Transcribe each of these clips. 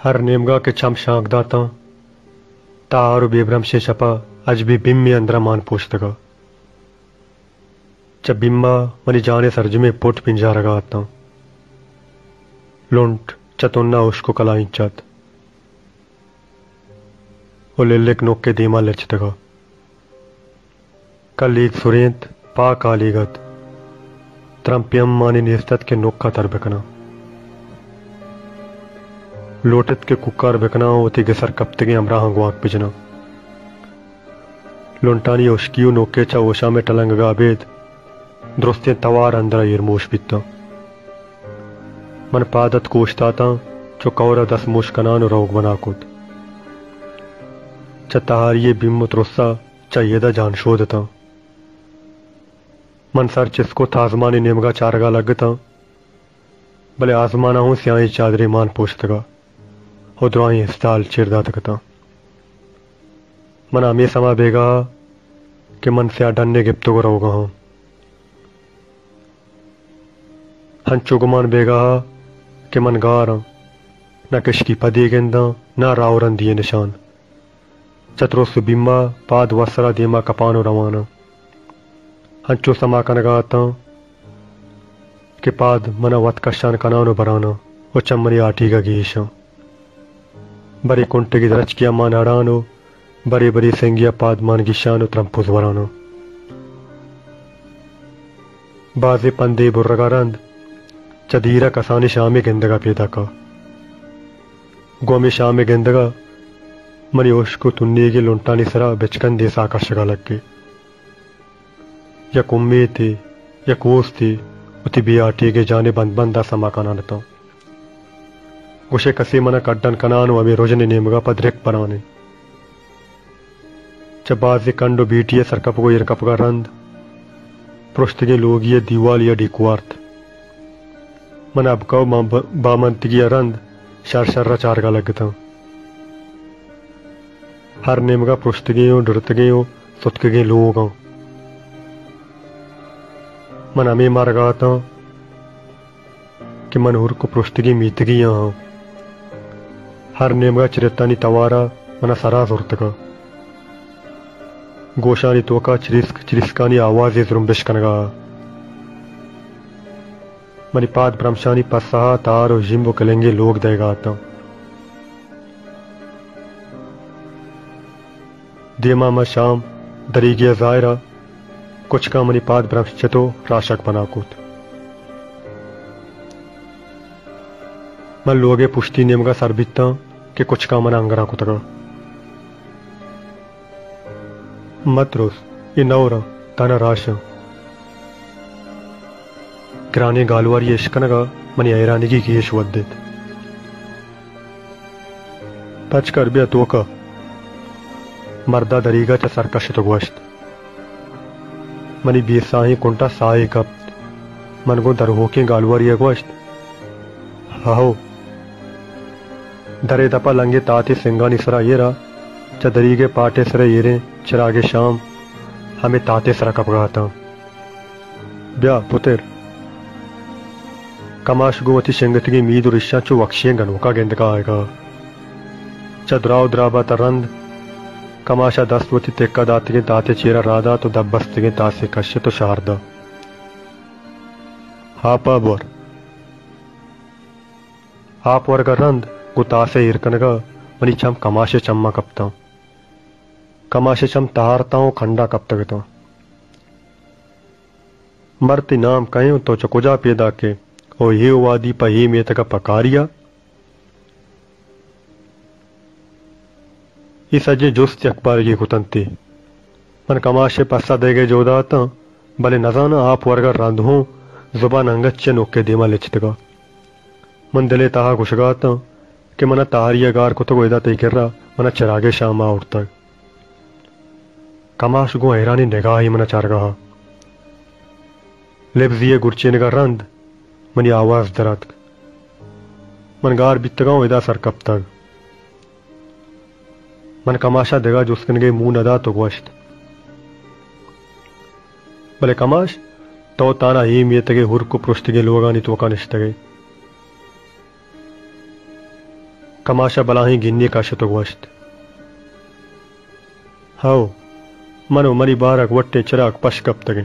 हर नेमगा के छम शांक दाता तार बेब्रम से छपा अज भी बिम में अंदरा मान पोषतगा च बिम्मा मनी जाने सरज में पोट पिंजा रगा आता लुंट चतुन्ना उसको कला इंचत ओ लेक नोक के दीमा लचतगा कल एक सुरेंत पा कालीगत त्रंपियम मानी निस्तत के नोक का तरबकना लोटत के कुकार बेकना होती गसर कप्तगे अमरा हंगवाक पिजना लुंटानी उश्कियो नोके चा ओशा में टलंग गाबेद दुरुस्ते तवार अंदर यरमोश बित्ता मन पादत कोशताता चो कौरा 10 मुश्कनान रोग बनाकुत च तहारिये बिम्मत रुस्सा चा येदा जान शोधता मन सर चिसको थाजमाने नेमगा चारगा लगता भले आजमाना हूं स्याही चादरे मान पोषतगा उद्राई हिस्ताल चिरदा तकता मन आमी समा बेगा कि मन से डन्ने गिप्तो को रोगा हूं हंचो गुमान बेगा कि मन गार न किशकी पदी गेंदा न रावरन दिए निशान चतुरुस बिम्बा पाद वसरा दीमा कपानो रवाना हंचो समा कनगाता कि पाद मना वत कशान कनानो बराना वो चम्मनी आठी का गीशा बरी कुंटे की दरच किया मान हड़ानो बरी बरी सेंगिया पाद मान गिशानो त्रंपुस वरानो बाजे पंदे बुर्रगा रंद चदीरा कसानी शामी गेंदगा पैदा का गोमी शामी गेंदगा मनी ओश को तुन्नी के लुंटानी सरा बेचकन देश आकर्षका लग गई या कुम्मे थे या कोस थे उती भी आटी के जाने बंद बंदा समा काना नता गुशे कसी मना कड्डन कनानो अभी रोजने नेमगा पद्रेक बनाने चबाजी कंडो बीटिये सरकप को यरकप का रंद पृष्ठगे लोग ये दीवाल या डिकुआर्थ मन अब कौ बामंतगी रंद शर शर्रा चार का लगता हर नेमगा पृष्ठगे डरतगे सुतके लोग मन अमी मार गाता कि मनहूर को पृष्ठगी मीतगी यहाँ हर नेमगा चिरतानी तवारा मना सरा सुरतका गोशानी तोका चिरिस्कानी आवाज जुरुम्बिश कनगा मनी पाद ब्रह्मशानी पस्सहा तार और जिम्बो कलेंगे लोग देगा आता देमा मा शाम दरीगिया जायरा कुछ का मनी पाद ब्रह्मचतो राशक बनाकुत मन लोगे पुष्टि नेमगा सरबिता के कुछ का मना अंगरा कुतगा मतरुस इनौरा तना राश ग्राने गालवार ये इश्कनगा मनी ऐरानिगी की येश वद्दित पच कर बिया तोका मर्दा दरीगा च सरकश तो गोश्त मनी बीसाही कुंटा साए कप्त मन को दरहो के गालवार ये गोश्त हाहो दरे दपा लंगे ताते सिंगानी सरा येरा चदरी के पाटे सरे येरे चिरागे शाम हमें ताते सरा कपगाता ब्या पुत्र कमाश गोवती शिंगतगी मीद और इश्शा चो वक्शिये गनोका गेंद का आएगा चदराव द्राबा तरंद कमाशा दस्तवती तेक्का दाते के ताते चेरा राधा तो दब्बस्ते के तासे कश्य तो शारदा हापा बोर आप वर्ग रंद गुतासे इरकनगा मनी चम कमाशे चम्मा कपता कमाशे चम तारता हूं खंडा कप तकता मरती नाम कहीं तो चकुजा पैदा के ओ ये वादी पही में तक पकारिया इस अजे जुस्त अखबार की कुतंती मन कमाशे पस्सा देगे जोदाता भले नजाना आप वर्ग रंद हो जुबान अंगच्चे नोके देमा लिचतगा मन दिले ताहा खुशगाता कि मना तारिया गार को तो गोयदा तय कर रहा मना चिरागे शाम आ उठता कमाश गो हैरानी निगाह ही मना चार गहा लेब्जिए गुरचेन का रंद मनी आवाज दरात मन गार बितगा वेदा सर कब तक मन कमाशा देगा जुस्कन गए मुंह नदा तो गोश्त भले कमाश तो ताना ही मियतगे हुर को पृष्ठगे लोगानी तोका निष्ठगे कमाशा बलाही गिन्नी का शतुगवश्त हाओ मनो मनी बारक वट्टे चिराग पशकप तगे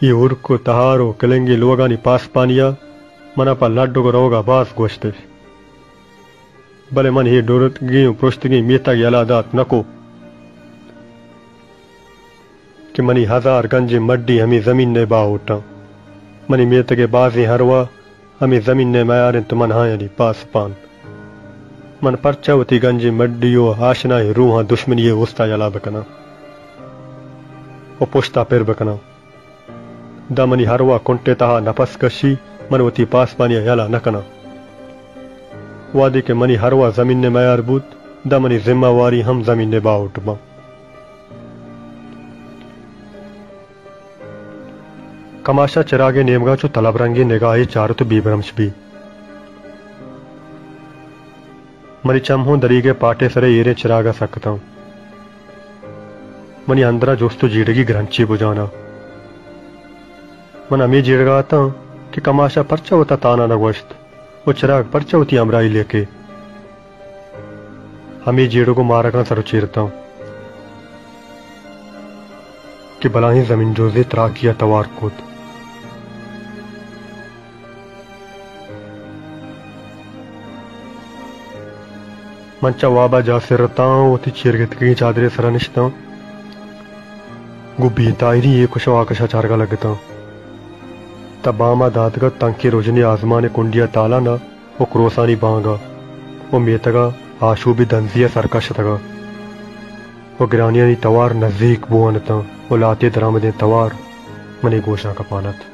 ये उर्को तहारो कलेंगे लोगानी पास पानिया मना पा लाडो को रोगा बास गोश्ते भले मन ही डोरत गी पुष्टगी मीता यलादात नको कि मनी हजार गंजे मड्डी हमें जमीन ने बा उठा मनी मेत के बाजी हरवा हमें जमीन ने मैार तो मन हायनी पास पान मन परचवती गंजे मड्डियो आशना रूहा दुश्मनी उस्ता यला बकना वो पुश्ता पिर बकना दमनी हरवा कुंटे तहा नपस कशी मनवती पास पानिया यला नकना वादी के मनी हरवा जमीन ने मैार बूत दमनी जिम्मेवारी हम जमीन ने बा उठबा कमाशा चिरागे नेमगा चो तलब रंगी निगाही चारत बीबरमश भी मनी चमहो दरीगे पाटे सरे येरे चिरागा सकता हूं मनी अंदरा जोस्तु जीड़गी ग्रंची बुझाना मन अमी जीड़गा आता कि कमाशा परचा होता ताना नगवश्त वो चिराग परचा होती अमराई लेके हमें जीड़ो को मारकना सरो चीरता हूं कि बलाही जमीन जोजे तरा किया तवार कोत मंचा वाबा जा सिरताऊं ती चीरगत की चादरे सरनिश्ता गुब्बी तायरी ये कुछ आकशा चारगा लगता तबामा दातगा तंकी रोजनी आजमाने कुंडिया ताला ना वो क्रोसानी बांगा वो मेतगा आशू भी दंजिया सरकश तगा वो गिरानिया नी तवार नजदीक बुआनता वो लाते दरामदे तवार मनी गोशा का पानत